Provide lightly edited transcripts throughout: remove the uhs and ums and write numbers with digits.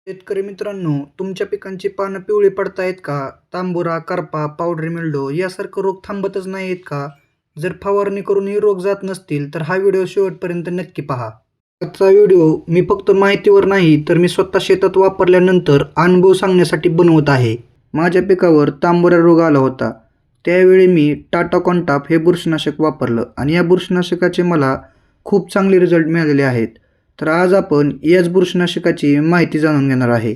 शेतकरी मित्रांनो, तुमच्या पिकांची पानं पिवळी पडतायत का? तांबुरा, करपा, पावडरी मिल्डो यासारखं रोग थांबतच नाहीत का? जर फवारणी करूनही रोग जात नसतील तर हा व्हिडिओ शेवटपर्यंत नक्की पहा. आजचा व्हिडिओ मी फक्त माहितीवर नाही तर मी स्वतः शेतात वापरल्यानंतर अनुभव सांगण्यासाठी बनवत आहे. माझ्या पिकावर तांबुरा रोग आला होता. त्यावेळी मी टाटा कॉन्टाप हे बुरशीनाशक वापरलं आणि या बुरशीनाशकाचे मला खूप चांगले रिझल्ट मिळालेले आहेत. तर आज आपण याच बुरशीनाशकाची माहिती जाणून घेणार आहे.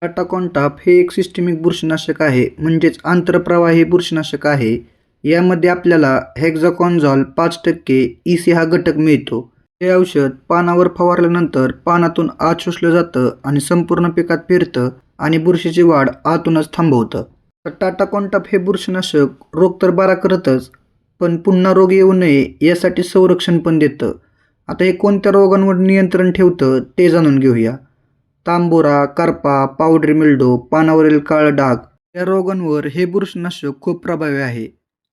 टाटा कॉन्टाप हे एक सिस्टमिक बुरशीनाशक आहे, म्हणजेच आंतरप्रवाही बुरशीनाशक आहे. यामध्ये आपल्याला हेक्झाकॉनझॉल 5% EC हा घटक मिळतो. हे औषध पानावर फवारल्यानंतर पानातून आत शोषलं जातं आणि संपूर्ण पिकात फिरतं आणि बुरशीची वाढ आतूनच थांबवतं. तर टाटा कॉन्टाप हे बुरशीनाशक रोग तर बरा करतच, पण पुन्हा रोग येऊ नये यासाठी संरक्षण पण देतं. आता हे कोणत्या रोगांवर नियंत्रण ठेवतं ते जाणून घेऊया. तांबोरा, करपा, पावडरी मिल्डो, पानावरील काळं डाग या रोगांवर हे बुरशीनाशक खूप प्रभावी आहे.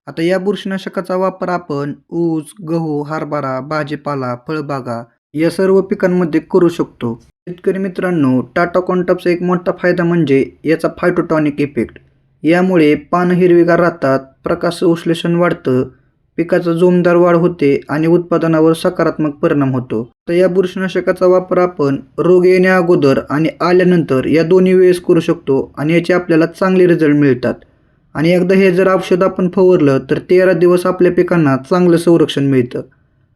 आता या बुरशीनाशकाचा वापर आपण ऊस, गहू, हरभरा, भाजीपाला, फळबागा या सर्व पिकांमध्ये करू शकतो. शेतकरी मित्रांनो, टाटा कॉन्टापचा एक मोठा फायदा म्हणजे याचा फायटोटॉनिक इफेक्ट. यामुळे पानं हिरवीगार राहतात, प्रकाश संश्लेषण वाढतं, पिकाचं जोमदार वाढ होते आणि उत्पादनावर सकारात्मक परिणाम होतो. तर या बुरशीनाशकाचा वापर आपण रोग येण्या अगोदर आणि आल्यानंतर या दोन्ही वेळेस करू शकतो आणि याचे आपल्याला चांगले रिझल्ट मिळतात. आणि एकदा हे जर औषध आपण फवारलं तर 13 दिवस आपल्या पिकांना चांगलं संरक्षण मिळतं.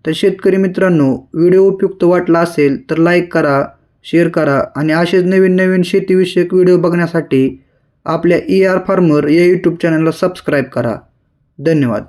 तर शेतकरी मित्रांनो, व्हिडिओ उपयुक्त वाटला असेल तर लाईक करा, शेअर करा आणि असेच नवीन नवीन शेतीविषयक व्हिडिओ बघण्यासाठी आपल्या ER फार्मर या यूट्यूब चॅनलला सबस्क्राईब करा. धन्यवाद.